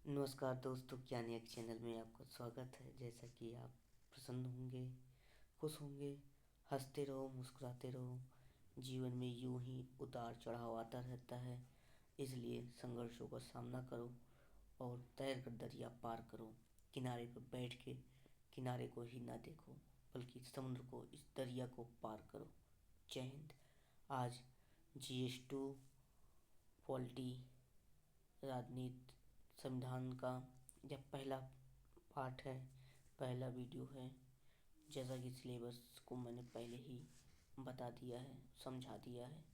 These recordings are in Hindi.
नमस्कार दोस्तों, ज्ञानिक चैनल में आपका स्वागत है। जैसा कि आप प्रसन्न होंगे, खुश होंगे, हंसते रहो, मुस्कुराते रहो। जीवन में यूं ही उतार चढ़ाव आता रहता है, इसलिए संघर्षों का सामना करो और तैर कर दरिया पार करो। किनारे पर बैठ के किनारे को ही ना देखो, बल्कि समुद्र को, इस दरिया को पार करो। जय हिंद। आज GS2 पॉलिटी, राजनीति, संविधान का यह पहला पार्ट है, पहला वीडियो है। जैसा कि सिलेबस को मैंने पहले ही बता दिया है, समझा दिया है,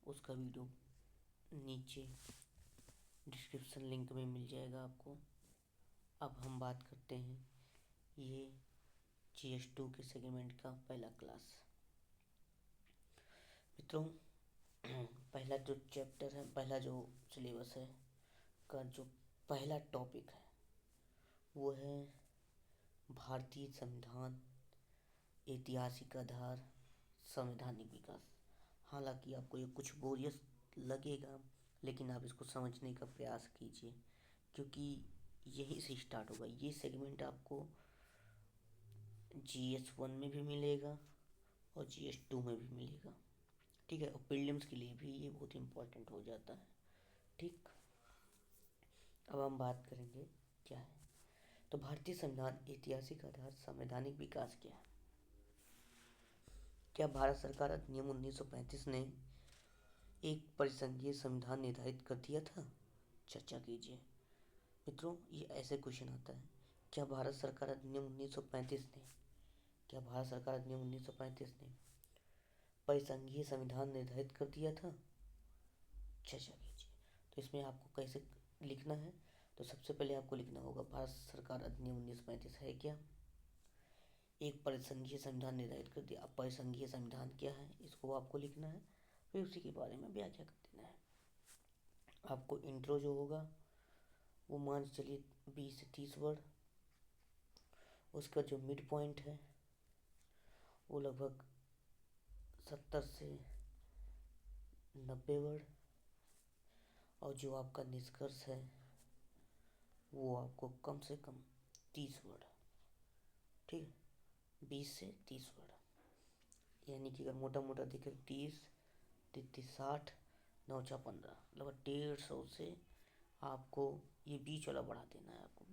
उसका वीडियो नीचे डिस्क्रिप्शन लिंक में मिल जाएगा आपको। अब हम बात करते हैं ये GS2 के सेगमेंट का पहला क्लास। मित्रों, पहला जो चैप्टर है, पहला जो सिलेबस है का जो पहला टॉपिक है वो है भारतीय संविधान, ऐतिहासिक आधार, संवैधानिक विकास। हालांकि आपको ये कुछ बोरियत लगेगा, लेकिन आप इसको समझने का प्रयास कीजिए, क्योंकि यही से स्टार्ट होगा। ये सेगमेंट आपको GS1 में भी मिलेगा और GS2 में भी मिलेगा। ठीक है, और प्रीलिम्स के लिए भी ये बहुत इम्पोर्टेंट हो जाता है। ठीक, अब हम बात करेंगे क्या है। तो भारतीय संविधान, ऐतिहासिक आधार, संवैधानिक विकास क्या है। क्या भारत सरकार अधिनियम 1935 ने एक परिसंघीय संविधान निर्धारित कर दिया था? चर्चा कीजिए। मित्रों, ये ऐसे क्वेश्चन आता है, क्या भारत सरकार अधिनियम 1935 ने क्या भारत सरकार अधिनियम 1935 ने परिसंघीय संविधान निर्धारित कर दिया था? चर्चा कीजिए। तो इसमें आपको कैसे लिखना है, तो सबसे पहले आपको लिखना होगा भारत सरकार अधिनियम 1935 है क्या, एक परिसंघीय संविधान निर्धारित कर दिया। अब परिसंघीय संविधान क्या है, इसको आपको लिखना है, फिर उसी के बारे में व्याख्या कर देना है। आपको इंट्रो जो होगा वो मान चलिए 20 से 30 वर्ड, उसका जो मिड पॉइंट है वो लगभग 70 से 90 वर्ड, और जो आपका निष्कर्ष है वो आपको कम से कम 30 वर्ड। ठीक है, 20 से 30 वर्ड, यानी कि अगर मोटा मोटा देखें 30 33 60 9 4 15, लगभग 150 से आपको ये बीच वाला बढ़ा देना है। आपको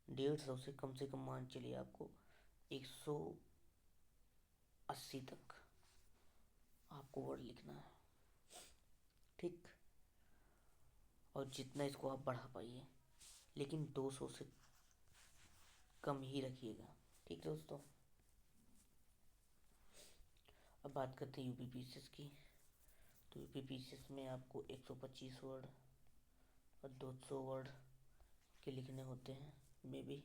150 से कम मान चलिए आपको 180 तक आपको वर्ड लिखना है। ठीक, और जितना इसको आप बढ़ा पाइए, लेकिन 200 से कम ही रखिएगा। ठीक दोस्तों, अब बात करते हैं UPPCS की। तो UPPCS में आपको 125 वर्ड और 200 वर्ड के लिखने होते हैं मे बी,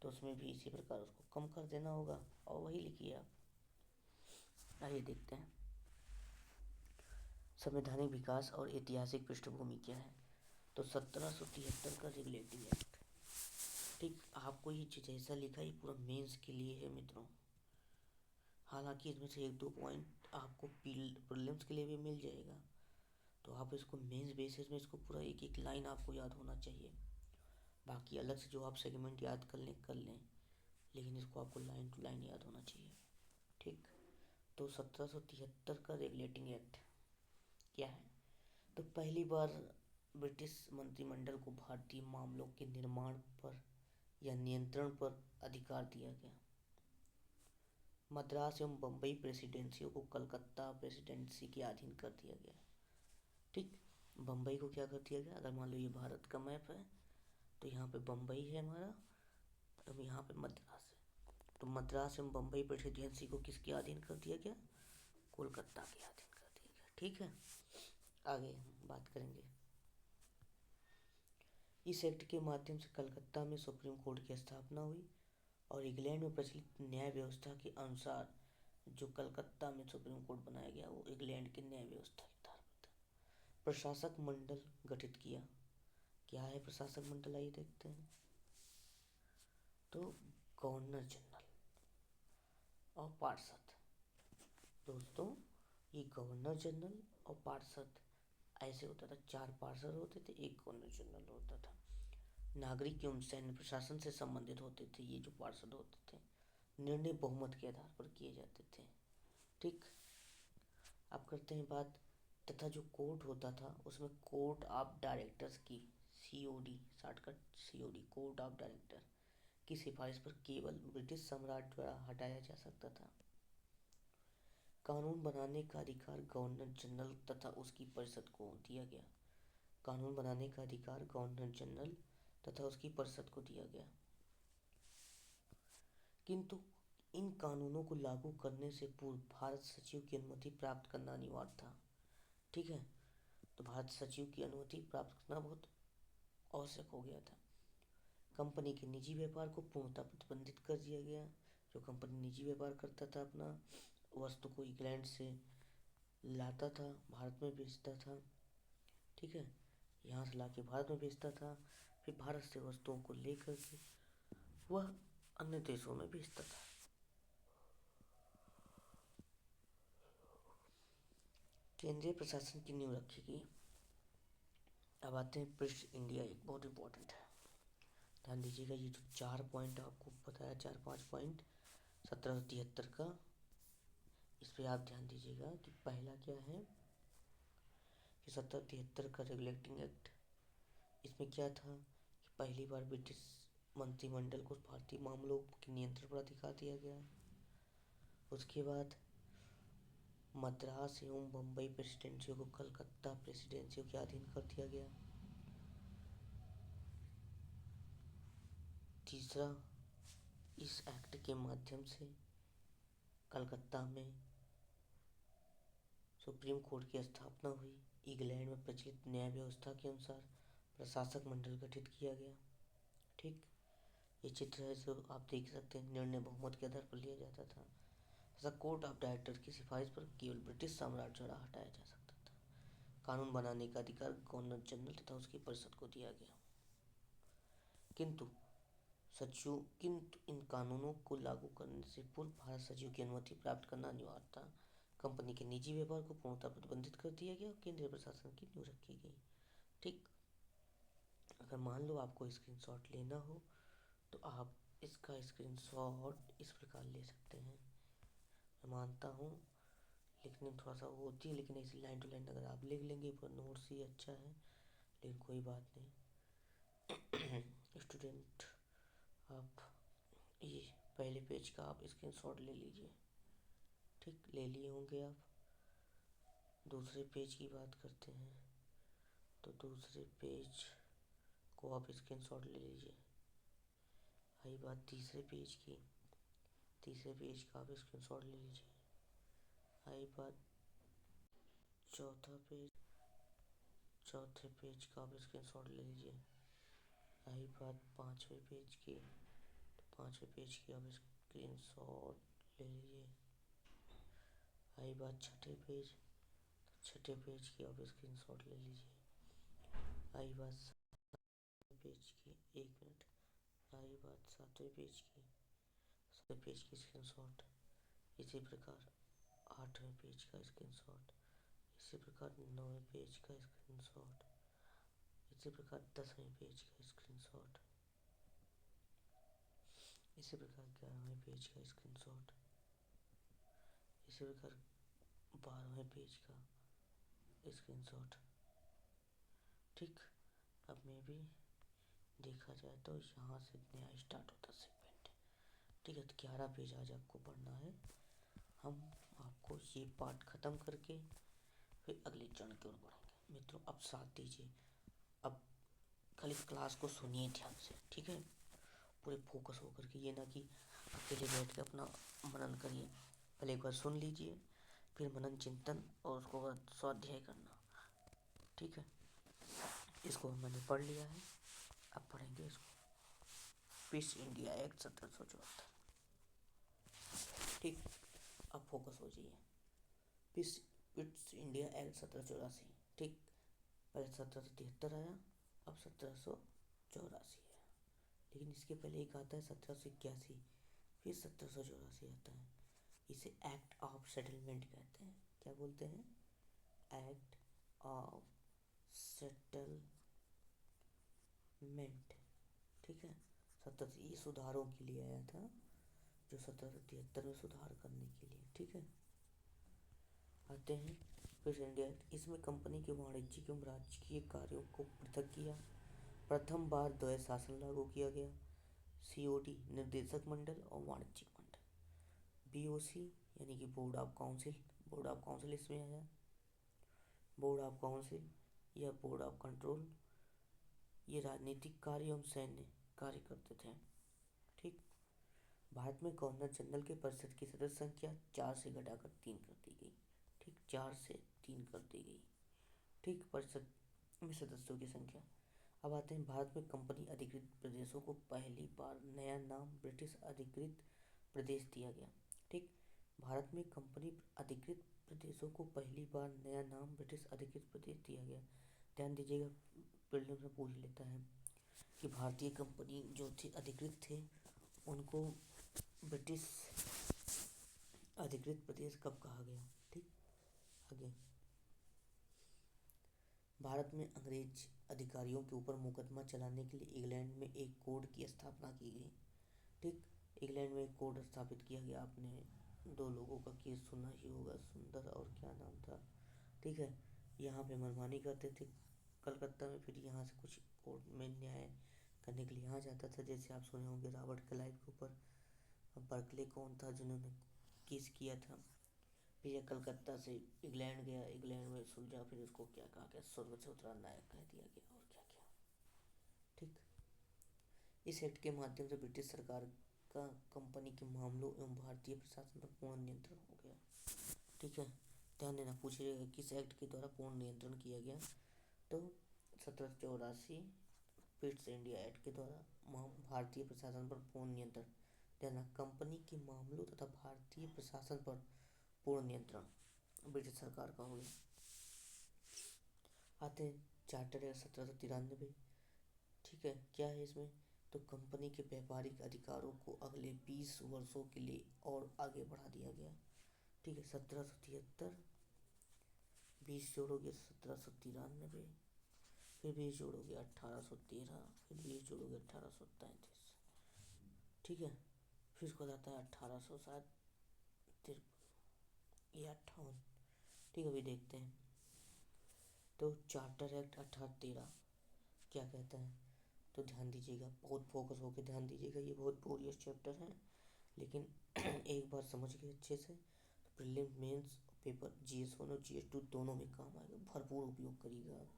तो उसमें भी इसी प्रकार उसको कम कर देना होगा और वही लिखिए आप। आइए देखते हैं संवैधानिक विकास और ऐतिहासिक पृष्ठभूमि क्या है। तो 1773 का रेगुलेटिंग एक्ट। ठीक, आपको ये जैसा लिखा ये पूरा मेंस के लिए है मित्रों। हालांकि इसमें से एक दो पॉइंट आपको प्रीलिम्स के लिए भी मिल जाएगा, तो आप इसको मेंस बेसिस में इसको पूरा एक एक लाइन आपको याद होना चाहिए। बाकी अलग से जो आप सेगमेंट याद कर लें, लेकिन इसको आपको लाइन टू लाइन याद होना चाहिए। ठीक, तो 1773 का रेगुलेटिंग एक्ट क्या है। तो पहली बार ब्रिटिश मंत्रिमंडल को भारतीय मामलों के निर्माण पर या नियंत्रण पर अधिकार दिया गया। मद्रास एवं बम्बई प्रेसिडेंसियों को कलकत्ता प्रेसिडेंसी के अधीन कर दिया गया। ठीक, बम्बई को क्या कर दिया गया, अगर मान लो ये भारत का मैप है तो यहाँ पे बम्बई है हमारा, अब यहाँ पे मद्रास है, तो मद्रास एवं बम्बई प्रेसिडेंसी को किसके अधीन कर दिया गया, कोलकाता के अधीन कर दिया गया। ठीक है, आगे हम बात करेंगे। इस एक्ट के माध्यम से कलकत्ता में सुप्रीम कोर्ट की स्थापना हुई और इंग्लैंड में प्रचलित न्याय व्यवस्था के अनुसार जो कलकत्ता में सुप्रीम कोर्ट बनाया गया वो इंग्लैंड की न्याय व्यवस्था के आधार पर था। प्रशासक मंडल गठित किया। क्या है प्रशासक मंडल, आइए देखते हैं। तो गवर्नर जनरल और पार्षद। दोस्तों, ये गवर्नर जनरल और पार्षद ऐसे होता था, 4 पार्षद होते थे, एक गवर्नर जनरल होता था। नागरिक एवं सैन्य प्रशासन से संबंधित होते थे ये जो पार्षद होते थे। निर्णय बहुमत के आधार पर किए जाते थे। ठीक। अब करते हैं बात, तथा जो कोर्ट होता था उसमें कोर्ट ऑफ डायरेक्टर्स की, COD shortcut, COD court of director की सिफारिश पर केवल ब्रिटिश सम्राट द्वारा हटाया जा सकता था। कानून बनाने का अधिकार गवर्नर जनरल तथा उसकी परिषद को दिया गया। कानून बनाने का अधिकार गवर्नर जनरल तथा उसकी परिषद को दिया गया, किंतु इन कानूनों को लागू करने से पूर्व भारत सचिव की अनुमति प्राप्त करना अनिवार्य था। ठीक है, तो भारत सचिव की अनुमति प्राप्त करना बहुत आवश्यक हो गया था। कंपनी के निजी व्यापार को पूर्णतः प्रतिबंधित कर दिया गया। जो कंपनी निजी व्यापार करता था, अपना वस्तु को इंग्लैंड से लाता था, भारत में बेचता था। ठीक है, यहाँ से लाके भारत में बेचता था, फिर भारत से वस्तुओं को लेकर के वह अन्य देशों में बेचता था। केंद्रीय प्रशासन की नींव रखी गई। अब आते हैं ब्रिटिश इंडिया, एक बहुत इंपॉर्टेंट है, ध्यान दीजिएगा। ये जो 4 पॉइंट आपको बताया, 4-5 पॉइंट 1773 का, इस पर आप ध्यान दीजिएगा कि पहला क्या है कि 1773 का रेगुलेटिंग एक्ट। इसमें क्या था कि पहली बार ब्रिटिश मंत्रिमंडल को भारतीय मामलों के नियंत्रण पर अधिकार दिया गया। उसके बाद मद्रास एवं बम्बई प्रेसिडेंसियों को कलकत्ता प्रेसिडेंसियों के अधीन कर दिया गया। तीसरा, इस एक्ट के माध्यम से कलकत्ता में सुप्रीम कोर्ट की स्थापना हुई। इंग्लैंड में प्रचलित न्याय व्यवस्था के अनुसार प्रशासक मंडल गठित किया गया। ठीक, ये चित्र है जो आप देख सकते हैं, निर्णय बहुमत के आधार पर लिया जाता था तथा कोर्ट ऑफ डायरेक्टर की सिफारिश पर केवल ब्रिटिश साम्राज्य द्वारा हटाया जा सकता था। कानून बनाने का अधिकार गवर्नर जनरल तथा उसकी परिषद को दिया गया, किंतु इन कानूनों को लागू करने से पूर्व भारत सचिव की अनुमति प्राप्त करना अनिवार्य था। कंपनी के निजी व्यापार को पूर्णतः प्रतिबंधित कर दिया गया और केंद्रीय प्रशासन की नींव रखी गई। ठीक, अगर मान लो आपको स्क्रीनशॉट लेना हो तो आप इसका स्क्रीनशॉट इस प्रकार ले सकते हैं। मैं मानता हूँ लिखने में थोड़ा सा वो होती है, लेकिन ऐसी लाइन टू लाइन अगर आप लिख लेंगे पर नोट्स ही अच्छा है, लेकिन कोई बात नहीं। स्टूडेंट, आप ये पहले पेज का आप स्क्रीनशॉट ले लीजिए। ठीक, ले लिए होंगे आप। दूसरे पेज की बात करते हैं, तो दूसरे पेज को आप स्क्रीनशॉट ले लीजिए। आई बात तीसरे पेज की, तीसरे पेज का आप स्क्रीनशॉट ले लीजिए। आई बात चौथा पेज, चौथे पेज का आप स्क्रीनशॉट ले लीजिए। आई बात पाँचवें पेज की, तो पाँचवें पेज की आप स्क्रीनशॉट ले लीजिए। आई बात छठे पेज, तो छठे पेज की आप स्क्रीनशॉट ले लीजिए। आई बात सातवें पेज की, एक मिनट, आई बात सातवें पेज की, सातवें पेज की स्क्रीनशॉट। इसी प्रकार आठवें पेज का स्क्रीनशॉट, इसी प्रकार नौवें पेज का स्क्रीनशॉट, इसी प्रकार 10वें पेज का स्क्रीनशॉट, इसी प्रकार 11वें पेज का स्क्रीनशॉट, इसी प्रकार 12वें पेज का स्क्रीनशॉट। ठीक, अब में भी देखा जाए तो यहाँ से नया स्टार्ट होता सेगमेंट। ठीक है, तो 11 पेज आज आपको पढ़ना है। हम आपको ये पार्ट ख़त्म करके फिर अगले चरण की ओर बढ़ेंगे। मित्रों, अब साथ दीजिए, अब खाली क्लास को सुनिए ध्यान से। ठीक है, पूरे फोकस होकर के, ये ना कि अकेले बैठ के अपना मनन करिए। पहले एक बार सुन लीजिए, फिर मनन चिंतन और उसको बाद स्वाध्याय करना। ठीक है, इसको मैंने पढ़ लिया है, अब पढ़ेंगे इसको। Pitt's India Act 1774। ठीक, अब फोकस हो जाइए। Pitt's India Act 1784। ठीक, पहले 1773 आया, अब 1784 है, लेकिन इसके पहले एक आता है 1781, फिर 1784 आता है। इसे एक्ट ऑफ सेटलमेंट कहते हैं। क्या बोलते हैं? एक्ट ऑफ सेटलमेंट, ठीक है। सत्रह ये सुधारों के लिए आया था, जो 1773 में सुधार करने के लिए, ठीक है। आते हैं फिर इंडिया एक्ट। इसमें कंपनी के वाणिज्यिक एवं राजकीय कार्यों को पृथक किया। प्रथम बार द्वैध शासन लागू किया गया। सीओडी निर्देशक मंडल और वाणिज्यिक मंडल। बीओसी यानी कि बोर्ड ऑफ काउंसिल इसमें आया। बोर्ड ऑफ काउंसिल या बोर्ड ऑफ कंट्रोल, ये राजनीतिक कार्य एवं सैन्य कार्य करते थे, ठीक। भारत में गवर्नर जनरल के परिषद की सदस्य संख्या 4 से घटाकर 3 कर दी गई, ठीक। 4 से 3 कर दी गई, ठीक, परिषद में सदस्यों की संख्या। अब आते हैं भारत में कंपनी अधिकृत प्रदेशों को पहली बार नया नाम ब्रिटिश अधिकृत प्रदेश दिया गया, ठीक। भारत में कंपनी अधिकृत प्रदेशों को पहली बार नया नाम ब्रिटिश अधिकृत प्रदेश दिया गया। ध्यान दीजिएगा, प्रीलिम्स में पूछ लेता है कि भारतीय कंपनी जो थे अधिकृत थे उनको ब्रिटिश अधिकृत प्रदेश कब कहा गया, ठीक। आगे, भारत में अंग्रेज अधिकारियों के ऊपर मुकदमा चलाने के लिए इंग्लैंड में एक कोर्ट की स्थापना की गई, ठीक। इंग्लैंड में एक कोर्ट स्थापित किया गया। आपने 2 लोगों का केस सुना ही होगा, सुंदर और क्या नाम था, ठीक है। यहाँ पे मनमानी करते थे कलकत्ता में, फिर यहाँ से कुछ कोर्ट में न्याय करने के लिए यहाँ जाता था। जैसे आप सुने होंगे रॉबर्ट क्लाइव के ऊपर। अब बर्कले कौन था जिन्होंने केस किया था, फिर यह कलकत्ता से इंग्लैंड गया, इंग्लैंड में सुलझा, फिर उसको क्या कहा गया, स्वर्ग से उतरा नायक कह दिया गया, और क्या क्या, ठीक। इस एक्ट के माध्यम से ब्रिटिश सरकार का कंपनी के मामलों एवं भारतीय प्रशासन पर पूर्ण नियंत्रण हो गया, ठीक है। ध्यान देना, पूछिएगा किस एक्ट के द्वारा पूर्ण नियंत्रण किया गया, तो 1784 पिट्स इंडिया एक्ट के द्वारा भारतीय प्रशासन पर पूर्ण नियंत्रण। देना, कंपनी के मामलों तथा भारतीय प्रशासन पर पूर्ण नियंत्रण ब्रिटिश सरकार का हो गया। आते हैं चार्टर एक्ट 1793, ठीक है। क्या है इसमें, तो कंपनी के व्यापारिक अधिकारों को अगले 20 वर्षों के लिए और आगे बढ़ा दिया गया, ठीक है। 1773, 20 जोड़ोगे 1793, फिर 20 जोड़ोगे 1813, फिर 20 जोड़ोगे 1833, ठीक है। फिर उसके बाद आता है 1853 या 58, ठीक है। अभी देखते हैं, तो चार्टर एक्ट 1813 क्या कहता है, तो ध्यान दीजिएगा, बहुत फोकस होकर ध्यान दीजिएगा, ये बहुत बोरियस चैप्टर है, लेकिन एक बार समझ गए अच्छे से तो प्रीलिम मेंस पेपर GS1 और GS2 दोनों में काम आएगा, भरपूर उपयोग करिएगा आप।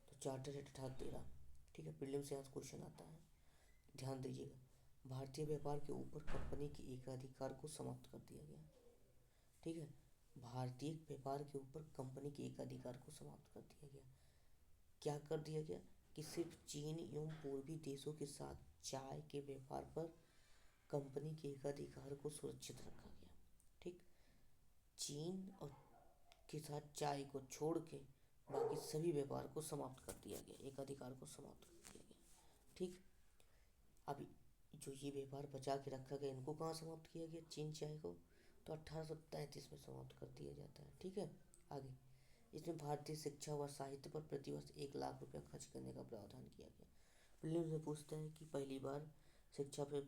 तो चार्टर एक्ट 1813, ठीक है, प्रीलिम से यहाँ क्वेश्चन आता है, ध्यान दीजिएगा। भारतीय व्यापार के ऊपर कंपनी के एकाधिकार को समाप्त कर दिया गया, ठीक है। भारतीय व्यापार के ऊपर कंपनी के एकाधिकार को समाप्त कर दिया गया। क्या कर दिया गया कि सिर्फ चीन एवं पूर्वी देशों के साथ चाय के व्यापार पर कंपनी के एकाधिकार को सुरक्षित रखा गया, ठीक। चीन और के साथ चाय को छोड़ के बाकी सभी व्यापार को समाप्त कर दिया गया, एकाधिकार को समाप्त कर दिया गया, ठीक। अभी जो ये व्यापार बचा के रखा गया, इनको कहाँ समाप्त किया गया, चीन चाय को, तो 1833 में समाप्त कर दिया जाता है, ठीक है। आगे, इसमें भारतीय शिक्षा व साहित्य पर प्रतिवर्ष 1 लाख रुपया खर्च करने का प्रावधान किया गया। प्रीलिम्स में पूछता है कि पहली बार शिक्षा पे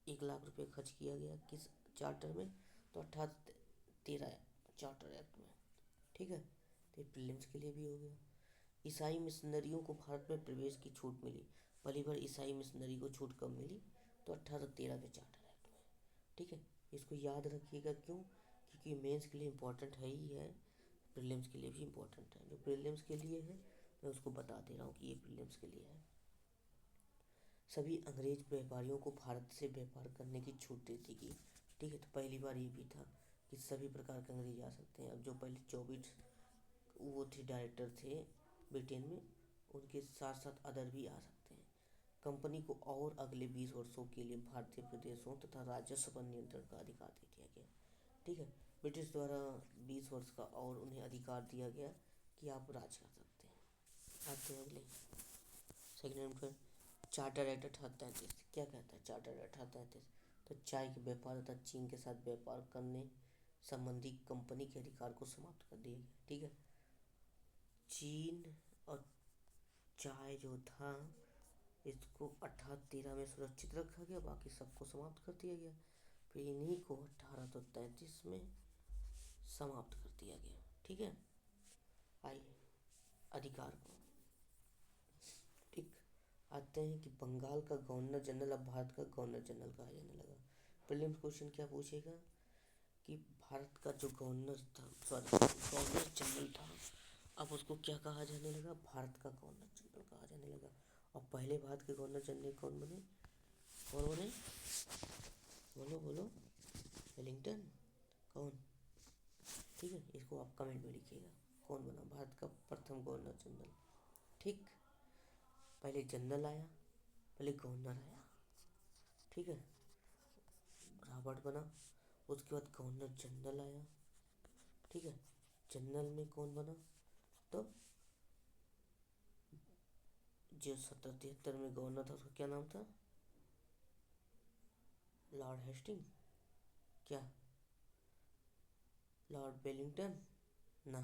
1 लाख रुपये खर्च किया गया किस चार्टर में, तो 1813 चार्टर एक्ट में, ठीक है। तो प्रीलिम्स के लिए भी हो गया। ईसाई मिशनरियों को भारत में प्रवेश की छूट मिली। पहली बार ईसाई मिशनरी को छूट कब मिली, तो 1813 के चार्टर एक्ट में, ठीक है। इसको याद रखिएगा, क्यों, क्योंकि मेंस के लिए इम्पोर्टेंट है ही है, प्रीलिम्स के लिए भी इम्पोर्टेंट है। जो प्रीलिम्स के लिए है मैं उसको बता दे रहा हूँ कि ये प्रीलिम्स के लिए है। सभी अंग्रेज व्यापारियों को भारत से व्यापार करने की छूट दे दी गई, ठीक है। तो पहली बार ये भी था कि सभी प्रकार के अंग्रेज आ सकते हैं। अब जो पहले 24 वो थे डायरेक्टर थे ब्रिटेन में, उनके साथ साथ अदर भी आ सकते हैं। कंपनी को और अगले 20 वर्षों के लिए भारतीय प्रदेशों तथा राजस्व पर नियंत्रण का अधिकार दे दिया गया, ठीक है। ब्रिटिश द्वारा 20 वर्ष का और उन्हें अधिकार दिया गया कि आप राज कर सकते हैं। आते हैं अगले सेकेंड में, चार्टर एक्ट 1833 क्या कहता है, चार्टर एक्ट 1833, तो चाय के व्यापार तथा चीन के साथ व्यापार करने संबंधी कंपनी के अधिकार को समाप्त कर दिया गया, ठीक है। चीन और चाय जो था इसको 1813 में सुरक्षित रखा गया, बाकी सबको समाप्त कर दिया गया। फिर इन्हीं को 1833 में समाप्त कर दिया गया। ठीक है, आइए अधिकार को। ठीक, आते हैं कि बंगाल का गवर्नर जनरल अब भारत का गवर्नर जनरल कहा जाने लगा। प्रीलिम्स क्वेश्चन क्या पूछेगा कि भारत का जो गवर्नर जनरल था अब उसको क्या कहा जाने लगा, भारत का गवर्नर जनरल कहा जाने लगा। और पहले भारत के गवर्नर जनरल कौन बने, कौन बने, बोलो बोलो, वेलिंगटन, कौन? ठीक है, इसको आप कमेंट में लिखिएगा, कौन बना भारत का प्रथम गवर्नर जनरल। ठीक, पहले जनरल आया, पहले गवर्नर आया, ठीक है, रॉबर्ट बना, उसके बाद गवर्नर जनरल आया, ठीक है। जनरल में कौन बना, तो जो 1773 में गवर्नर था उसका क्या नाम था, लॉर्ड हेस्टिंग, क्या लॉर्ड वेलिंगटन ना,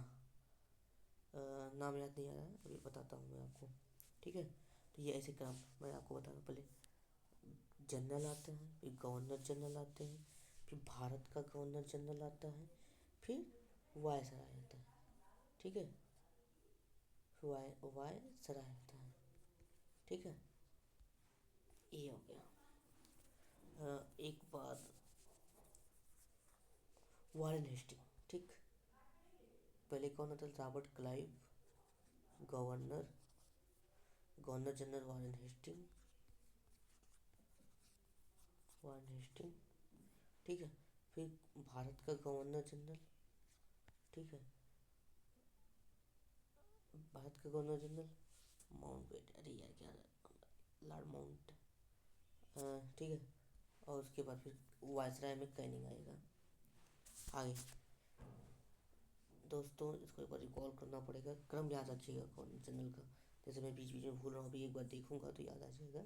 नाम याद नहीं आ रहा है, अभी बताता हूँ मैं आपको। ठीक है, तो ये ऐसे क्रम मैं आपको बता रहा हूँ। पहले जनरल आते हैं, फिर गवर्नर जनरल आते हैं, फिर भारत का गवर्नर जनरल आता है, फिर वायसराय आता है। ठीक है, वायसराय आता है। ठीक है, ये हो गया। एक बात, वारेन हेस्टिंग, ठीक, पहले कौन था, Robert Clive, governor, governor general Warren Hasting, Warren Hasting, ठीक है। फिर भारत का गवर्नर जनरल, ठीक है, भारत का गवर्नर जनरल माउंट बेटन, अरे यार क्या, लॉर्ड माउंट, ठीक है। और उसके बाद फिर वायसराय में कैनिंग आएगा। आगे दोस्तों इसको एक बार रिकॉल करना पड़ेगा, क्रम याद रखिएगा गवर्नर जनरल का, जैसे मैं बीच बीच में भूल रहा हूँ, अभी एक बार देखूंगा तो याद आ जाएगा,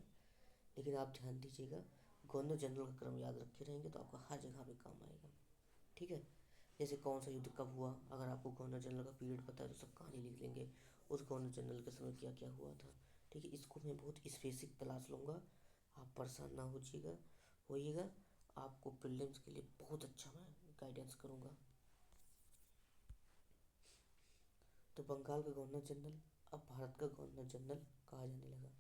लेकिन आप ध्यान दीजिएगा, गवर्नर जनरल का क्रम याद रखे रहेंगे तो आपका हर जगह पे काम आएगा। ठीक है, जैसे कौन सा युद्ध कब हुआ, अगर आपको गवर्नर जनरल का पीरियड पता है तो सब कहानी लिख लेंगे, उस गवर्नर जनरल के समय क्या क्या हुआ था। ठीक है, इसको मैं बहुत स्पेसिफिक तलाश लूँगा, आप परेशान ना होइएगा, आपको प्रीलिम्स के लिए बहुत अच्छा मैं गाइडेंस करूँगा। तो बंगाल का गवर्नर जनरल अब भारत का गवर्नर जनरल कहा जाने लगा।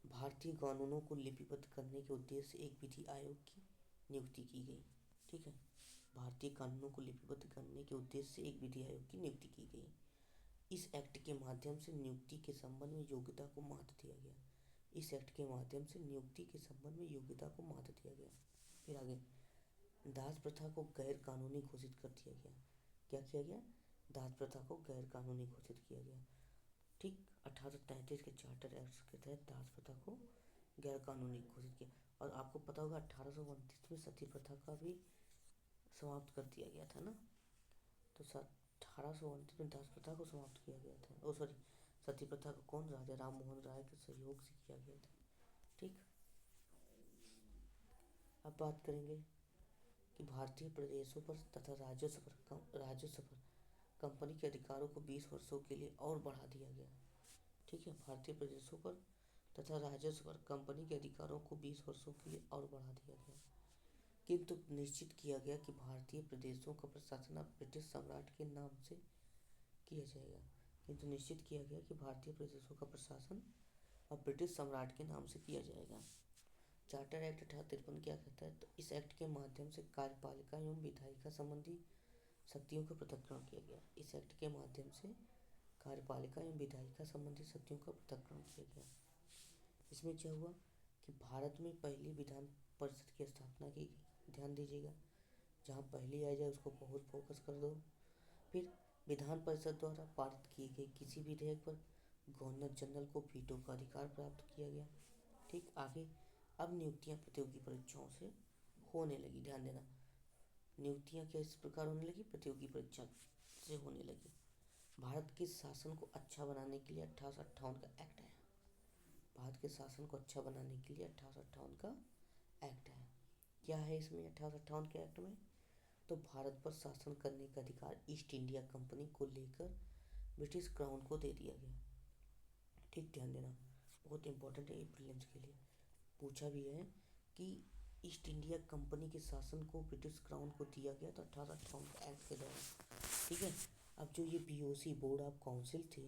भारतीय कानूनों को लिपिबद्ध करने के उद्देश्य से एक विधि आयोग की नियुक्ति की गई। ठीक है, भारतीय कानूनों को लिपिबद्ध करने के उद्देश्य से एक विधि आयोग की नियुक्ति की गई। इस एक्ट के माध्यम से नियुक्ति के संबंध में योग्यता को महत्व दिया गया। इस एक्ट के माध्यम से नियुक्ति के संबंध में योग्यता को महत्व दिया गया। फिर आगे, दास प्रथा को गैर कानूनी घोषित कर दिया गया। क्या किया गया, दास प्रथा को गैर कानूनी घोषित किया गया। ठीक, 1833 के चार्टर एक्ट के तहत दास प्रथा को गैर कानूनी घोषित किया। और आपको पता होगा 1829 में सती प्रथा का भी समाप्त कर दिया गया था ना, तो 1829 में दास प्रथा को समाप्त किया गया था। ओ सॉरी, सती प्रथा को कौन, राजा राम मोहन राय के सहयोग से किया गया था। ठीक, अब बात करेंगे कि भारतीय प्रदेशों पर तथा राजस्व पर कंपनी के अधिकारों को 20 वर्षों के लिए और बढ़ा दिया गया। ठीक है, भारतीय प्रदेशों पर तथा राजस्व पर कंपनी के अधिकारों को 20 वर्षों के लिए और बढ़ा दिया गया, किंतु निश्चित किया गया कि भारतीय प्रदेशों का प्रशासन अब ब्रिटिश सम्राट के नाम से किया जाएगा। किंतु निश्चित किया गया कि भारतीय प्रदेशों का प्रशासन अब ब्रिटिश सम्राट के नाम से किया जाएगा। चार्टर एक्ट 1853 क्या कहता है, तो इस एक्ट के माध्यम से कार्यपालिका एवं विधायिका संबंधी शक्तियों का पृथक्करण किया गया। इस एक्ट के माध्यम से कार्यपालिका एवं विधायिका संबंधी शक्तियों का पृथक्करण किया गया। इसमें क्या हुआ कि भारत में पहली विधान परिषद की स्थापना की गई। ध्यान दीजिएगा, जहाँ पहली आ जाए उसको बहुत फोकस कर दो। फिर विधान परिषद द्वारा पारित किए गए किसी विधेयक पर गवर्नर जनरल को वीटो का अधिकार प्राप्त किया गया। ठीक, आगे अब नियुक्तियां प्रतियोगी परीक्षाओं से होने लगी। ध्यान देना, नियुक्तियां किस प्रकार होने लगी, प्रतियोगी परीक्षा से होने लगी। भारत के शासन को अच्छा बनाने के लिए 1858 का एक्ट आया। भारत के शासन को अच्छा बनाने के लिए 1858 का एक्ट है। क्या है इसमें 1858 के एक्ट में, तो भारत पर शासन करने का अधिकार ईस्ट इंडिया कंपनी को लेकर ब्रिटिश क्राउन को दे दिया गया। ठीक, ध्यान देना, बहुत इंपॉर्टेंट है ये प्रीलिम्स के लिए। पूछा भी है कि ईस्ट इंडिया कंपनी के शासन को ब्रिटिश क्राउन को दिया गया था 1858 एक्ट के दौरान। ठीक है। अब जो ये बीओसी बोर्ड ऑफ काउंसिल थे,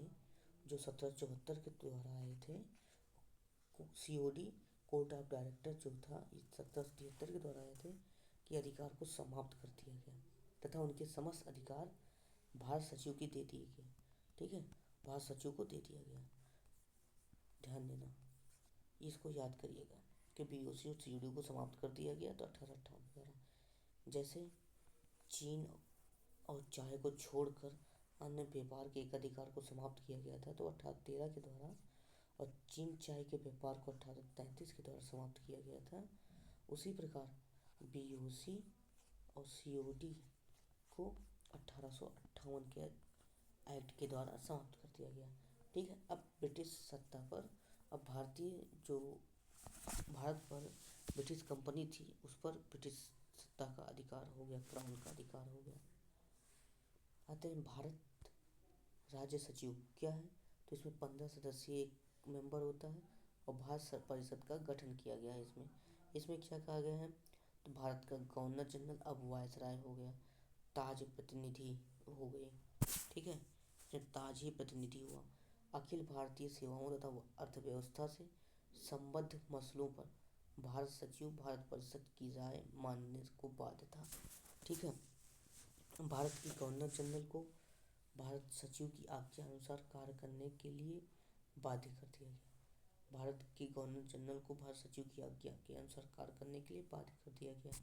जो 1774 के द्वारा आए थे, सीओडी कोर्ट ऑफ डायरेक्टर जो था 1773 के द्वारा आए थे, कि अधिकार को समाप्त कर दिया गया तथा उनके समस्त अधिकार भारत सचिव की दे दिए गए। ठीक है, भारत सचिव को दे दिया गया। ध्यान देना, इसको याद करिएगा कि बीओसी और सीओडी को समाप्त कर दिया गया तो 1858 द्वारा। जैसे चीन और चाय को छोड़कर अन्य व्यापार के एक अधिकार को समाप्त किया गया था तो 1813 के द्वारा, और चीन चाय के व्यापार को 1833 के द्वारा समाप्त किया गया था। उसी प्रकार बीओसी और सीओडी को 1858 के एक्ट के द्वारा समाप्त कर दिया गया। ठीक है। अब ब्रिटिश सत्ता पर, अब भारत पर ब्रिटिश कंपनी थी, उस पर ब्रिटिश सत्ता का अधिकार हो गया, क्राउन का अधिकार हो गया। आते हैं भारत राज्य सचिव क्या है, तो इसमें 15 सदस्यीय एक मेंबर होता है और भारत परिषद का गठन किया गया है। इसमें क्या कहा गया है, तो भारत का गवर्नर जनरल अब वायसराय हो गया, ताज प्रतिनिधि हो गए। ठीक है, जब ताज ही प्रतिनिधि हुआ, अखिल भारतीय सेवाओं तथा अर्थव्यवस्था से संबद्ध मसलों पर भारत सचिव भारत परिषद की राय मानने को बाध्य था। ठीक है, भारत के गवर्नर जनरल को भारत सचिव की आज्ञा अनुसार कार्य करने के लिए बाध्य कर दिया गया। भारत के गवर्नर जनरल को भारत सचिव की आज्ञा के अनुसार कार्य करने के लिए बाध्य कर दिया गया।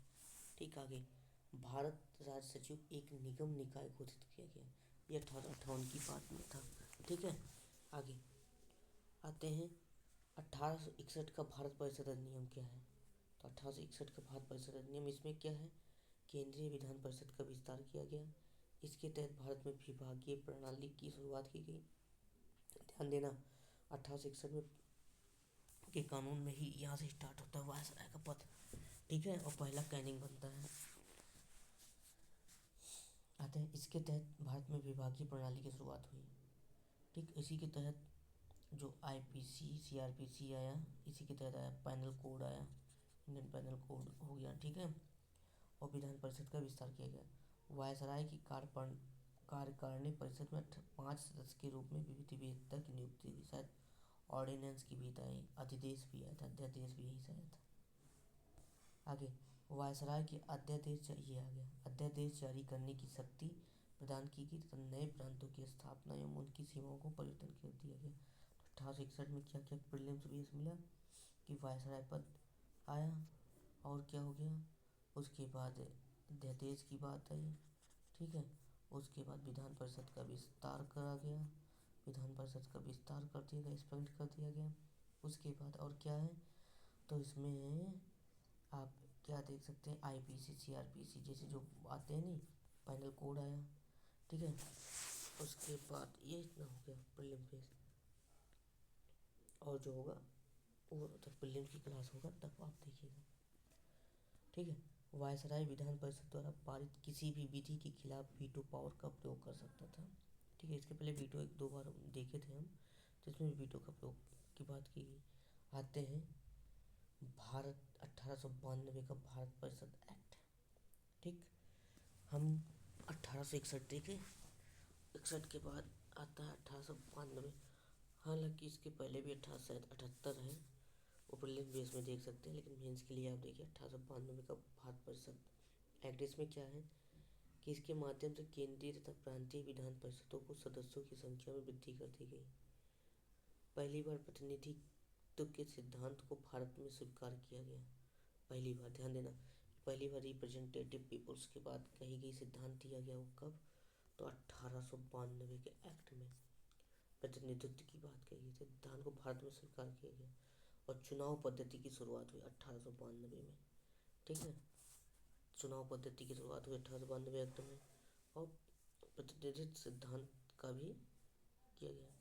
ठीक, आगे भारत राज्य सचिव एक निगम निकाय घोषित किया गया। ये 1858 की बात में था। ठीक है, आगे आते हैं 1861 का भारत परिषद अधिनियम क्या है, तो 1861 का भारत परिषद अधिनियम, इसमें क्या है, केंद्रीय विधान परिषद का विस्तार किया गया। इसके तहत भारत में विभागीय प्रणाली की शुरुआत की गई। ध्यान देना, 1861 में के कानून में ही यहाँ से स्टार्ट होता है वायसराय का पद। ठीक है, और पहला कैनिंग बनता है। आते हैं, इसके तहत भारत में विभागीय प्रणाली की शुरुआत हुई। ठीक, इसी के तहत जो आईपीसी सीआरपीसी आया, इसी के तहत आया पैनल कोड आया, इंडियन पैनल कोड हो गया। ठीक है, और विधान परिषद का विस्तार किया गया। वायसराय की कार्यकारिणी परिषद में 5 सदस्य के रूप में विविधता की नियुक्ति हुई। शायद ऑर्डिनेंस की भी था, अधिदेश भी आया था, अध्यादेश भी यही से आया था। आगे वायसराय के अध्यादेश, ये आ गया, अध्यादेश जारी करने की शक्ति प्रदान की गई तथा नए प्रांतों की स्थापना एवं उनकी सीमाओं को परिवर्तन कर दिया गया। तो 1861 में क्या क्या प्रीलिम्स भी मिला कि वायसराय पद आया, और क्या हो गया, उसके बाद अध्यादेश की बात आई। ठीक है, उसके बाद विधान परिषद का विस्तार करा गया, विधान परिषद का विस्तार कर दिया गया, एक्सपेंड कर दिया गया। उसके बाद और क्या है, तो इसमें आप क्या देख सकते हैं, आईपीसी सीआरपीसी जैसे जो आते हैं, नहीं, फाइनल कोड आया। ठीक है, उसके बाद ये इतना हो गया प्रीलिम फेज, और जो होगा वो जब प्रीलिम की क्लास होगा तब आप देखिएगा। ठीक है, वायसराय विधान परिषद द्वारा पारित किसी भी विधि के खिलाफ वीटो पावर का प्रयोग कर सकता था। ठीक है, इसके पहले वीटो 1-2 बार देखे थे हम, तो इसमें वीटो का प्रयोग की बात की गई। आते हैं भारत 1892 का भारत परिषद एक्ट। ठीक, हम 1861 देखे, 61 के बाद आता है 1892। हालांकि इसके पहले भी 1878 है, वो प्रीलिम बेस में देख सकते हैं, लेकिन मेंस के लिए आप देखिए 1892 का भारत परिषद एक्ट। इसमें क्या है कि इसके माध्यम से केंद्रीय तथा प्रांतीय विधान परिषदों को सदस्यों की संख्या में वृद्धि कर दी गई। पहली बार प्रतिनिधित्व के सिद्धांत को भारत में स्वीकार किया गया। पहली बार, ध्यान देना, पहली बार रिप्रेजेंटेटिव पीपुल्स के बाद कही गई सिद्धांत दिया गया, वो कब, तो 1892 के एक्ट में प्रतिनिधित्व की बात कही गई, सिद्धांत को भारत में स्वीकार किया गया। और चुनाव पद्धति की शुरुआत हुई 1892 में। ठीक है, चुनाव पद्धति की शुरुआत हुई 1892 एक्ट में, और प्रतिनिधित्व सिद्धांत का भी किया गया।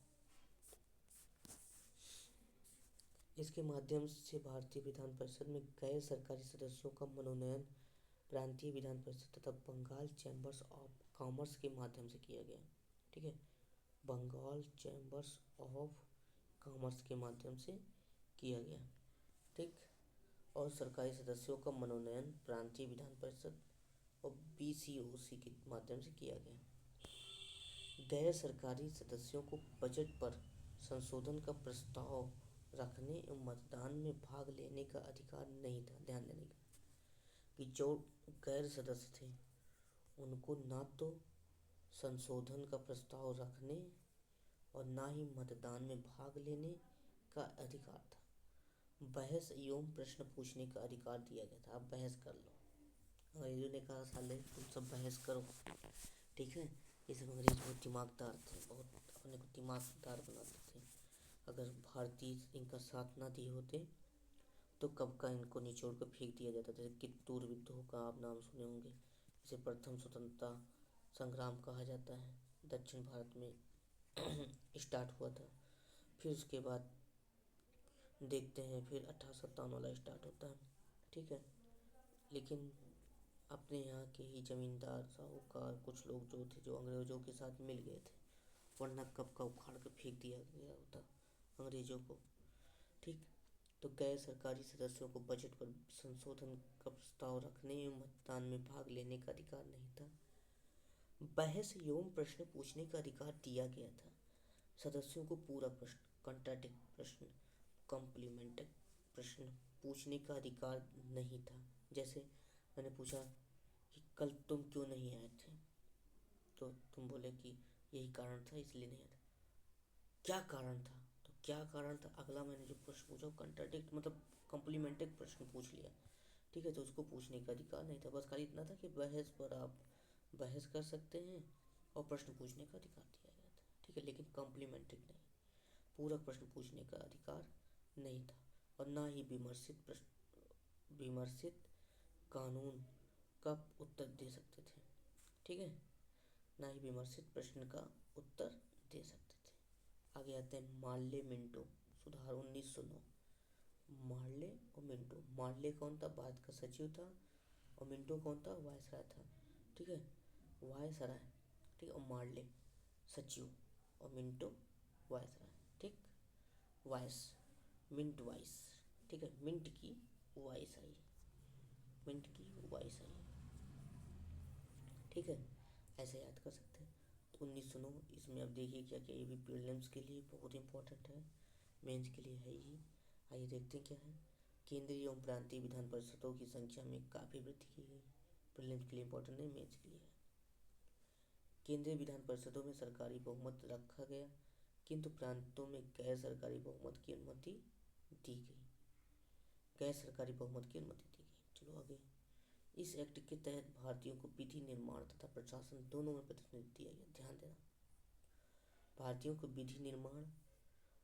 इसके माध्यम से भारतीय विधान परिषद में गैर सरकारी सदस्यों का मनोनयन प्रांतीय विधान परिषद तथा बंगाल चैम्बर्स ऑफ कॉमर्स के माध्यम से किया गया। ठीक है, बंगाल चैम्बर्स ऑफ कॉमर्स के माध्यम से किया गया। ठीक। और सरकारी सदस्यों का मनोनयन प्रांतीय विधान परिषद और बीसीओसी के माध्यम से किया गया। गैर सरकारी सदस्यों को बजट पर संशोधन का प्रस्ताव रखने एवं मतदान में भाग लेने का अधिकार नहीं था। ध्यान देने का कि जो गैर सदस्य थे उनको ना तो संशोधन का प्रस्ताव रखने और ना ही मतदान में भाग लेने का अधिकार था। बहस एवं प्रश्न पूछने का अधिकार दिया गया था। आप बहस कर लो। अंग्रेजों ने कहा साले तुम सब बहस करो। ठीक है। ये सब अंग्रेज बहुत दिमागदार थे, बहुत अपने को दिमागदार बनाते थे। अगर भारतीय इनका साथ ना दिए होते तो कब का इनको निचोड़ कर फेंक दिया जाता था। जैसे कित्तूर विद्रोह का आप नाम सुने होंगे। इसे प्रथम स्वतंत्रता संग्राम कहा जाता है, दक्षिण भारत में स्टार्ट हुआ था। फिर उसके बाद देखते हैं फिर 1857 वाला स्टार्ट होता है। ठीक है। लेकिन अपने यहाँ के ही जमींदार साहूकार कुछ लोग जो थे जो अंग्रेज़ों के साथ मिल गए थे, वरना कब का उखाड़ कर फेंक दिया गया होता अंग्रेज़ों को। ठीक। तो गैर सरकारी सदस्यों को बजट पर संशोधन का प्रस्ताव रखने एवं मतदान में भाग लेने का अधिकार नहीं था। बहस एवं प्रश्न पूछने का अधिकार दिया गया था। सदस्यों को पूरा प्रश्न, कंट्राडिक्ट प्रश्न, कॉम्प्लीमेंट्री प्रश्न पूछने का अधिकार नहीं था। जैसे मैंने पूछा कि कल तुम क्यों नहीं आए थे, तो तुम बोले कि यही कारण था इसलिए नहीं आया। क्या कारण था, तो क्या कारण था अगला मैंने जो प्रश्न पूछा कंट्राडिक्ट मतलब कॉम्प्लीमेंट्री प्रश्न पूछ लिया। ठीक है। तो उसको पूछने का अधिकार नहीं था। बस खाली इतना था कि बहस पर आप बहस कर सकते हैं और प्रश्न पूछने का अधिकार दिया गया था। ठीक है। लेकिन कॉम्प्लीमेंट्री नहीं, पूरक प्रश्न पूछने का अधिकार नहीं था। और ना ही विमर्शित कानून का उत्तर दे सकते थे। ठीक है। ना ही विमर्शित प्रश्न का उत्तर दे सकते थे। आगे आते हैं मार्ले मिंटो सुधार 1909। मार्ले और मिंटो, मार्ले कौन था, भारत का सचिव था, और मिंटो कौन था, वायसराय था। ठीक है। वायसराय, ठीक है, और मार्ले सचिव और मिंटो वायसराय। ठीक। Vice, mint vice. ठीक है। मिंट की वाइस आई, मिंट की वाइस आई। ठीक है। ऐसे याद कर सकते हैं। तो 1909 इसमें अब देखिए क्या क्या, ये भी प्रीलिम्स के लिए बहुत इंपॉर्टेंट है, मेंस के लिए है ही। आइए देखते हैं क्या है। केंद्रीय एवं प्रांतीय विधान परिषदों की संख्या में काफ़ी वृद्धि की गई। प्रीलिम्स के लिए इंपॉर्टेंट है, मेंस के लिए है। केंद्रीय विधान परिषदों में सरकारी बहुमत रखा गया, किंतु प्रांतों में गैर सरकारी बहुमत की अनुमति दी गई। गैर सरकारी बहुमत की अनुमति दी गई। चलो आगे। इस एक्ट के तहत भारतीयों को विधि निर्माण तथा प्रशासन दोनों में प्रतिनिधित्व दिया गया। ध्यान देना, भारतीयों को विधि निर्माण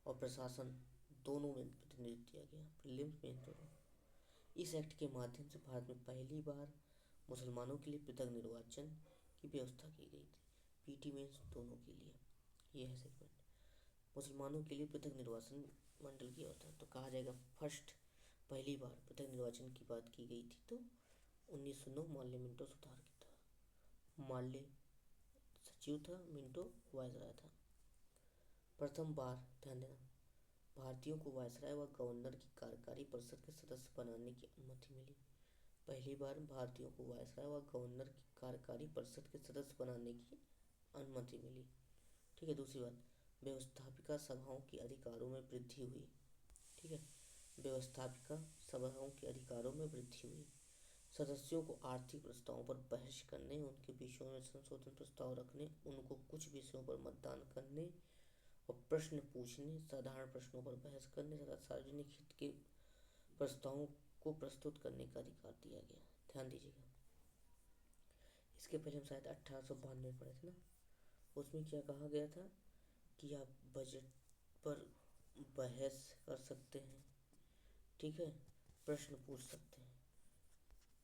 और प्रशासन दोनों में प्रतिनिधित्व दिया गया, प्रीलिम्स में दोनों। इस एक्ट के माध्यम से भारत में पहली बार मुसलमानों के लिए पृथक निर्वाचन की व्यवस्था की गई थी। पीटी मेंस दोनों के लिए ये है सेगमेंट। मुसलमानों के लिए पृथक निर्वाचन मंडल की व्यवस्था, तो कहा जाएगा फर्स्ट पहली बार पृथक निर्वाचन की बात की गई थी तो 1909 मार्ले मिंटो सुधार की था। मार्ले सचिव था, मिंटो वायसराय था। प्रथम बार, ध्यान देना, भारतीयों को वायसराय व गवर्नर की कार्यकारी परिषद के सदस्य बनाने की अनुमति मिली। पहली बार भारतीयों को वायसराय व गवर्नर की कार्यकारी परिषद के सदस्य बनाने की अनुमति मिली। ठीक है। दूसरी बात, व्यवस्थापिका सभाओं के अधिकारों में वृद्धि हुई। ठीक है। व्यवस्थापिका सभाओं के अधिकारों में वृद्धि हुई। सदस्यों को आर्थिक प्रस्तावों पर बहस करने, उनके विषयों में संशोधन प्रस्ताव रखने, उनको कुछ विषयों पर मतदान करने और प्रश्न पूछने, साधारण प्रश्नों पर बहस करने तथा सार्वजनिक हित के प्रस्तावों को प्रस्तुत करने का अधिकार दिया गया। ध्यान दीजिएगा, इसके पहले हम शायद 1892 पढ़े थे ना, उसमें क्या कहा गया था कि आप बजट पर बहस कर सकते हैं। ठीक है। प्रश्न पूछ सकते हैं,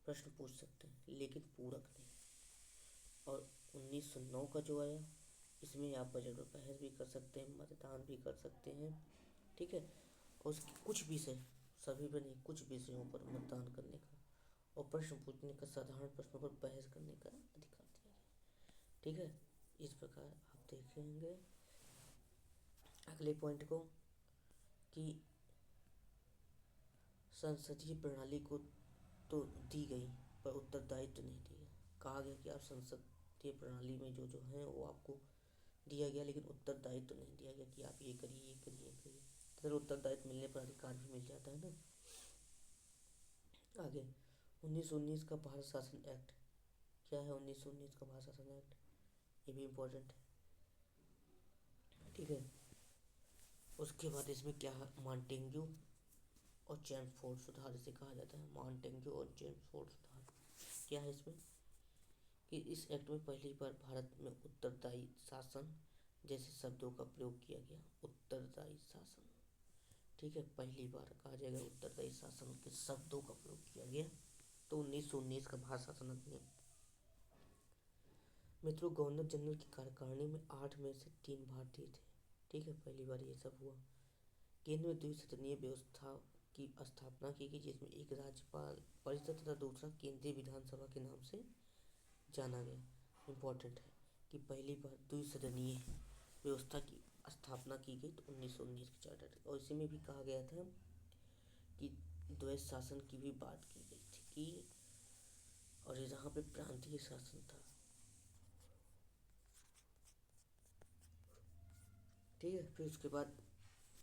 प्रश्न पूछ सकते हैं, लेकिन पूरक नहीं। और 1909 का जो आया, इसमें आप बजट पर बहस भी कर सकते हैं, मतदान भी कर सकते हैं। ठीक है। और उसके कुछ विषय, सभी पर नहीं, कुछ विषयों पर मतदान करने का और प्रश्न पूछने का, साधारण प्रश्नों पर बहस करने का अधिकार दिया गया। ठीक है। इस प्रकार आप देखेंगे अगले पॉइंट को कि संसदीय प्रणाली को तो दी गई पर उत्तरदायित्व नहीं दिया। कहा गया कि आप संसदीय प्रणाली में जो जो है वो आपको दिया गया, लेकिन उत्तरदायित्व नहीं दिया गया कि आप ये करिए ये करिए ये करिए। अगर उत्तरदायित्व मिलने पर अधिकार भी मिल जाता है ना। आगे 1919 का भारत शासन एक्ट। क्या है 1919 का भारत शासन एक्ट? ये भी इम्पोर्टेंट है, ठीक है। उसके बाद इसमें क्या है, मॉन्टेग्यू और चेम्सफोर्ड सुधार इसे कहा जाता है। मॉन्टेग्यू और चेम्सफोर्ड सुधार क्या है इसमें कि इस एक्ट में पहली बार भारत में उत्तरदायी शासन जैसे शब्दों का प्रयोग किया गया। उत्तरदायी शासन, ठीक है, पहली बार कहा जाएगा उत्तरदायी शासन के शब्दों का प्रयोग किया गया। तो 1919 का भारत शासन अधिनियम। मित्रों, गवर्नर जनरल की कार्यकारिणी में 8 में से 3 भारतीय थे, ठीक है, पहली बार ये सब हुआ। केंद्र में द्विसदनीय व्यवस्था की स्थापना की गई, जिसमें एक राज्यपाल परिषद तथा दूसरा केंद्रीय विधानसभा के नाम से जाना गया। इम्पोर्टेंट है कि पहली बार द्विसदनीय व्यवस्था की स्थापना की गई तो 1919 के चार्टर। और इसी में भी कहा गया था कि द्वैत शासन की भी बात की गई थी कि, और यहाँ पे प्रांतीय शासन था, ठीक है। फिर उसके बाद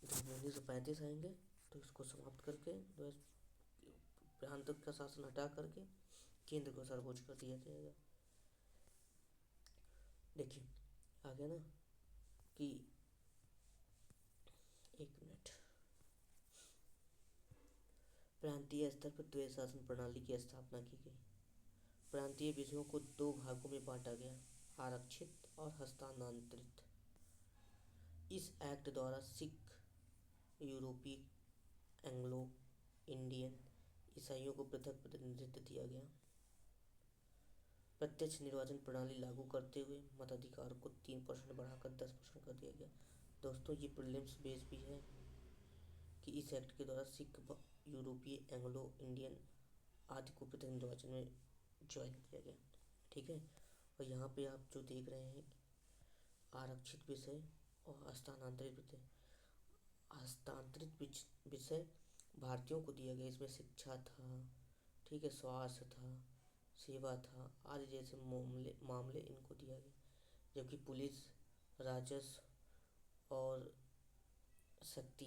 जब 1935 आएंगे तो इसको समाप्त करके प्रांत का शासन हटा करके केंद्र को सर्वोच्च कर दिया जाएगा। देखिए आ गया ना कि एक मिनट, प्रांतीय स्तर पर द्वैत शासन प्रणाली की स्थापना की गई। प्रांतीय विषयों को 2 भागों में बांटा गया, आरक्षित और हस्तांतरित। इस एक्ट द्वारा सिख, यूरोपीय, एंग्लो इंडियन ईसाइयों को पृथक प्रतिनिधित्व दिया गया। प्रत्यक्ष निर्वाचन प्रणाली लागू करते हुए मताधिकार को 3% बढ़ाकर 10% कर दिया गया। दोस्तों ये प्रीलिम्स बेस भी है कि इस एक्ट के द्वारा सिख, यूरोपीय, एंग्लो इंडियन आदि को पृथक निर्वाचन में ज्वाइन किया गया, ठीक है। और यहाँ पे आप जो देख रहे हैं आरक्षित विषय और हस्तांतरित विषय। हस्तांतरित विषय भारतीयों को दिया गया, इसमें शिक्षा था, ठीक है, स्वास्थ्य था, सेवा था आदि जैसे मामले इनको दिया गया। जबकि पुलिस, राजस्व और शक्ति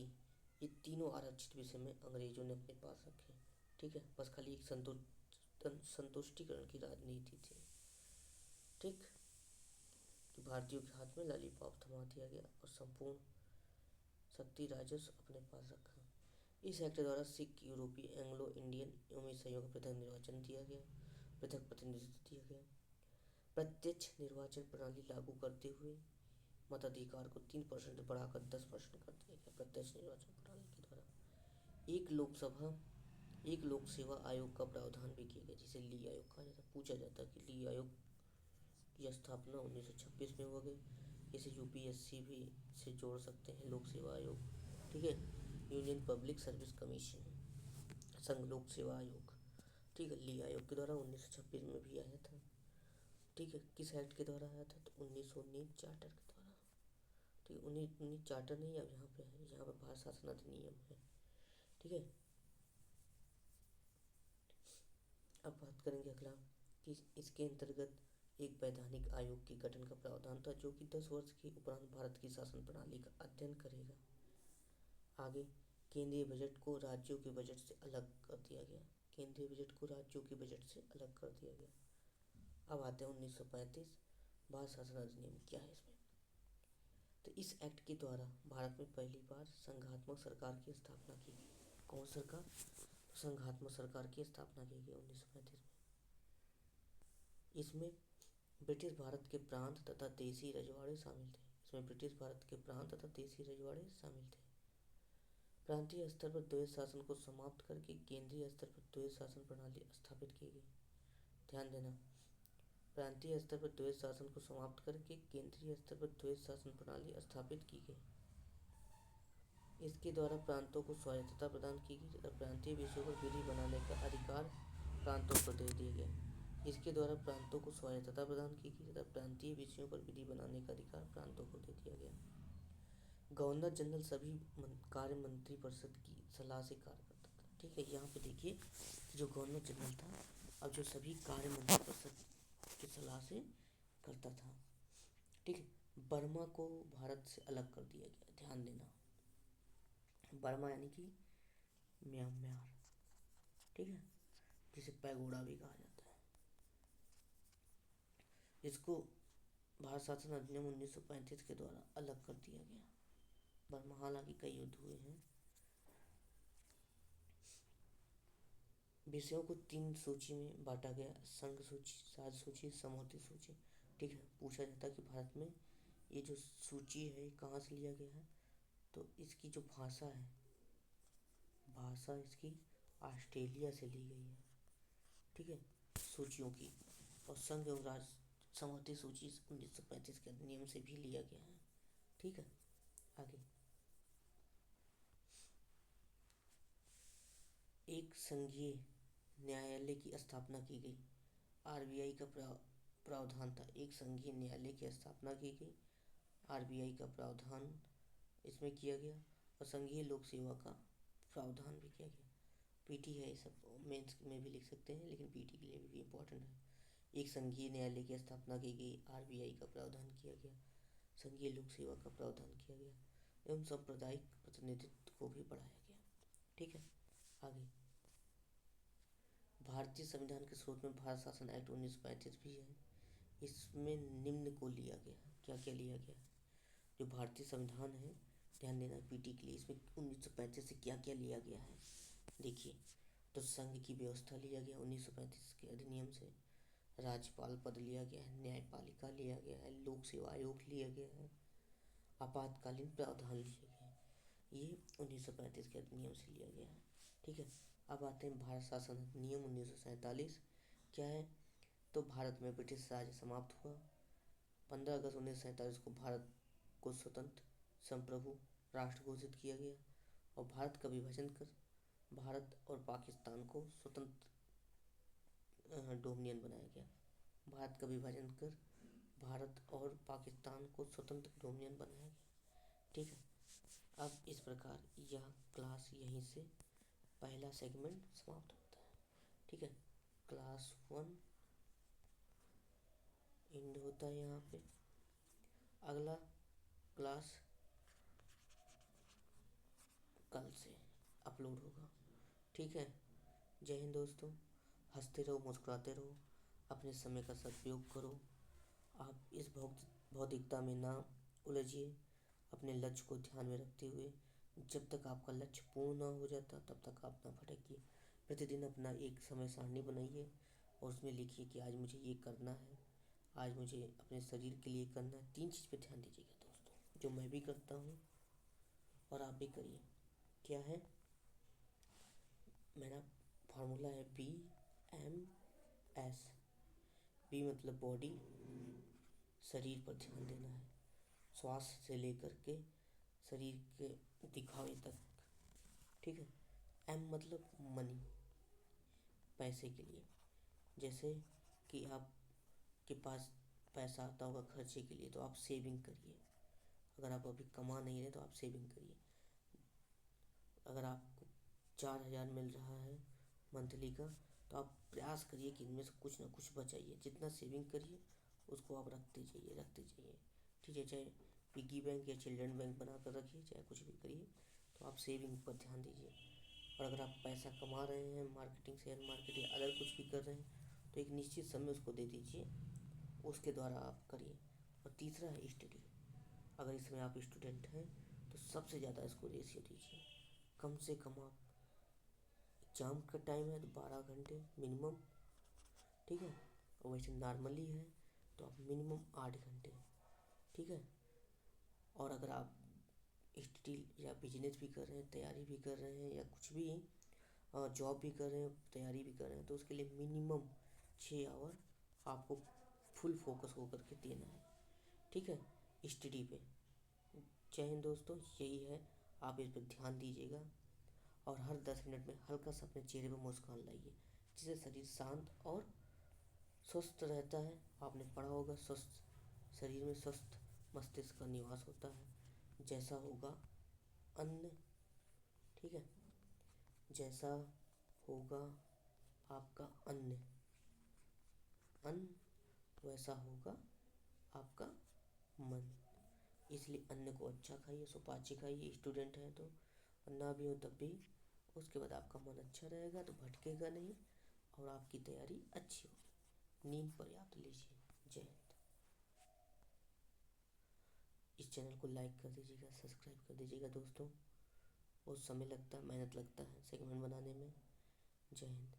ये तीनों आरक्षित विषय में अंग्रेजों ने अपने पास रखे, ठीक है। बस खाली एक संतुष्टिकरण की राजनीति थी, ठीक, कि भारतीयों के हाथ में लॉलीपॉप थमा दिया गया और संपूर्ण शक्ति राजस्व अपने पास रखा। इस एक्ट द्वारा सिख, यूरोपीय, एंग्लो इंडियन एवं ईसाइयों का पृथक निर्वाचन दिया गया, पृथक प्रतिनिधित्व दिया गया। प्रत्यक्ष निर्वाचन प्रणाली लागू करते हुए मताधिकार को 3% बढ़ाकर 10% कर दिया गया। प्रत्यक्ष निर्वाचन प्रणाली के द्वारा एक लोक सेवा आयोग का प्रावधान भी किया गया, जिसे ली आयोग कहा जाता है। पूछा जाता है कि ली आयोग की स्थापना 1926 में हो गई। इसे यूपीएससी भी से जोड़ सकते हैं, लोक सेवा आयोग, ठीक है। यूनियन पब्लिक सर्विस कमीशन, संघ लोक सेवा आयोग, ठीक है, ली आयोग के द्वारा 1926 में भी आया था, ठीक है। किस एक्ट के द्वारा आया था तो 1919 चार्टर के द्वारा, ठीक है। 1919 चार्टर नहीं, अब यहाँ पे है, यहाँ पे भारत शासन अधिनियम है, ठीक है। अब बात करेंगे अगला कि इसके अंतर्गत एक वैधानिक आयोग के गठन का प्रावधान था, जो कि 10 वर्ष के उपरांत भारत की शासन प्रणाली का अध्ययन करेगा। आगे केंद्रीय बजट को राज्यों के बजट से अलग कर दिया गया। केंद्रीय बजट को राज्यों के बजट से अलग कर दिया गया। अब आते हैं 1935 भारत शासन अधिनियम। क्या है इसमें तो इस एक्ट के द्वारा भारत में पहली बार संघात्मक सरकार की स्थापना की गई। कौन सरकार? संघात्मक सरकार की स्थापना की गई 1935 में। इसमें ब्रिटिश भारत के प्रांत तथा देसी रजवाड़े शामिल थे। इसमें ब्रिटिश भारत के प्रांत तथा देसी रजवाड़े शामिल थे। प्रांतीय स्तर पर द्वैत शासन को समाप्त करके केंद्रीय स्तर पर द्वैत शासन प्रणाली स्थापित की गई। ध्यान देना, प्रांतीय स्तर पर द्वैत शासन को समाप्त करके केंद्रीय स्तर पर द्वैत शासन प्रणाली स्थापित की गई। इसके द्वारा प्रांतों को स्वायत्तता प्रदान की गई तथा प्रांतीय विषयों पर विधि बनाने का अधिकार प्रांतों को दे दिया गया। इसके द्वारा प्रांतों को स्वायत्तता प्रदान की गई तथा प्रांतीय विषयों पर विधि बनाने का अधिकार प्रांतों को दे दिया गया। गवर्नर जनरल सभी कार्य मंत्री परिषद की सलाह से कार्य करता था। ठीक है, यहाँ पे देखिए जो गवर्नर जनरल था अब जो सभी कार्य मंत्री परिषद की सलाह से करता था। ठीक है, बर्मा को भारत से अलग कर दिया गया, ध्यान देना। बर्मा यानी कि म्यांमार, ठीक है, जिसे पैगोडा भी कहा जाता है। इसको भारत शासन अधिनियम 1935 के द्वारा अलग कर दिया गया। बर्मा, हालांकि कई युद्ध हुए हैं। विषयों को 3 सूची में बांटा गया, संघ सूची, साझ सूची, समवर्ती सूची। ठीक है, पूछा जाता है कि भारत में ये जो सूची है कहाँ से लिया गया है, तो इसकी जो भाषा है, भाषा इसकी ऑस्ट्रेलिया से ली गई है। ठीक है, सूचियों की, और संघ एवं राज्य समवर्ती सूची 1935 के अधिनियम से भी लिया गया है। ठीक है, आगे एक संघीय न्यायालय की स्थापना की गई। आरबीआई का प्रावधान था, एक संघीय न्यायालय की स्थापना की गई, आरबीआई का प्रावधान इसमें किया गया, और संघीय लोक सेवा का प्रावधान भी किया गया। पीटी है, ये सब मेंस में भी लिख सकते हैं, लेकिन पीटी के लिए भी इम्पोर्टेंट है। एक संघीय न्यायालय की स्थापना की गई, आरबीआई का प्रावधान किया गया, संघीय लोक सेवा का प्रावधान किया गया, एवं सांप्रदायिक प्रतिनिधित्व को भी बढ़ाया गया। ठीक है, आगे भारतीय संविधान के स्रोत में भारत शासन एक्ट 1935 भी है। इसमें निम्न को लिया गया, क्या क्या लिया गया, जो भारतीय संविधान है, ध्यान देना पीटी के लिए, इसमें 1935 से क्या क्या लिया गया है। देखिए, तो संघ की व्यवस्था लिया गया 1935 के अधिनियम से, राज्यपाल पद लिया गया है, न्यायपालिका लिया गया है, लोक सेवा आयोग लिया गया है, आपातकालीन प्रावधान लिए गए हैं। ये 1935 के अधिनियम से लिया गया है। ठीक है, अब आते हैं भारत शासन अधिनियम 1947 क्या है। तो भारत में ब्रिटिश राज समाप्त हुआ। 15 अगस्त 1947 को भारत को स्वतंत्र संप्रभु राष्ट्र घोषित किया गया, और भारत का विभाजन कर भारत और पाकिस्तान को स्वतंत्र डोमिनियन बनाया गया। भारत का विभाजन कर भारत और पाकिस्तान को स्वतंत्र डोमिनियन बनाया गया। ठीक है, अब इस प्रकार यह क्लास यहीं से पहला सेगमेंट समाप्त होता है। ठीक है, क्लास 1 एंड होता है यहाँ पे। अगला क्लास कल से अपलोड होगा। ठीक है, जय हिंद दोस्तों, हंसते रहो, मुस्कुराते रहो, अपने समय का सदुपयोग करो। आप इस भौतिकता में ना उलझिए, अपने लक्ष्य को ध्यान में रखते हुए जब तक आपका लक्ष्य पूर्ण ना हो जाता तब तक आप ना भटकिए। प्रतिदिन अपना एक समय सारणी बनाइए और उसमें लिखिए कि आज मुझे ये करना है, आज मुझे अपने शरीर के लिए करना है। 3 चीज़ पे ध्यान दीजिएगा दोस्तों, जो मैं भी करता हूँ और आप भी करिए। क्या है, मेरा फार्मूला है BMS। बी मतलब बॉडी, शरीर पर ध्यान देना है, स्वास्थ्य से लेकर के शरीर के दिखावे तक। ठीक है, एम मतलब मनी, पैसे के लिए, जैसे कि आपके पास पैसा आता होगा खर्चे के लिए तो आप सेविंग करिए। अगर आप अभी कमा नहीं रहे तो आप सेविंग करिए। अगर आपको 4,000 मिल रहा है मंथली का, तो आप प्रयास करिए कि इनमें से कुछ ना कुछ बचाइए। जितना सेविंग करिए उसको आप रखते जाइए, रखते जाइए। ठीक है, चाहे पिग्गी बैंक या चिल्ड्रन बैंक बना कर रखिए, चाहे कुछ भी करिए, तो आप सेविंग पर ध्यान दीजिए। और अगर आप पैसा कमा रहे हैं, मार्केटिंग, शेयर मार्केट या अदर कुछ भी कर रहे हैं, तो एक निश्चित समय उसको दे दीजिए, उसके द्वारा आप करिए। और तीसरा है स्टडी। अगर इस समय आप स्टूडेंट हैं तो सबसे ज़्यादा इसको रेशियो दीजिए। कम से कम आप, एग्ज़ाम का टाइम है तो 12 घंटे मिनिमम। ठीक है, और वैसे नॉर्मली है तो आप मिनिमम 8 घंटे। ठीक है, और अगर आप स्टडी या बिजनेस भी कर रहे हैं, तैयारी भी कर रहे हैं, या कुछ भी जॉब भी कर रहे हैं, तैयारी भी कर रहे हैं, तो उसके लिए मिनिमम 6 आवर आपको फुल फोकस होकर के देना है। ठीक है, स्टडी पे। जय हिंद दोस्तों, यही है, आप इस पर ध्यान दीजिएगा और हर 10 मिनट में हल्का सा अपने चेहरे पर मुस्कान लाइए, जिससे शरीर शांत और स्वस्थ रहता है। आपने पढ़ा होगा, स्वस्थ शरीर में स्वस्थ मस्तिष्क का निवास होता है। जैसा होगा अन्न, ठीक है, जैसा होगा आपका अन्न, अन्न वैसा होगा आपका मन। इसलिए अन्न को अच्छा खाइए, सुपाच्य खाइए, स्टूडेंट हैं तो, और ना भी हो तब भी। उसके बाद आपका मन अच्छा रहेगा तो भटकेगा नहीं और आपकी तैयारी अच्छी होगी। नींद पर्याप्त लीजिए। जय हिंद। इस चैनल को लाइक कर दीजिएगा, सब्सक्राइब कर दीजिएगा दोस्तों। बहुत समय लगता है, मेहनत लगता है सेगमेंट बनाने में। जय हिंद।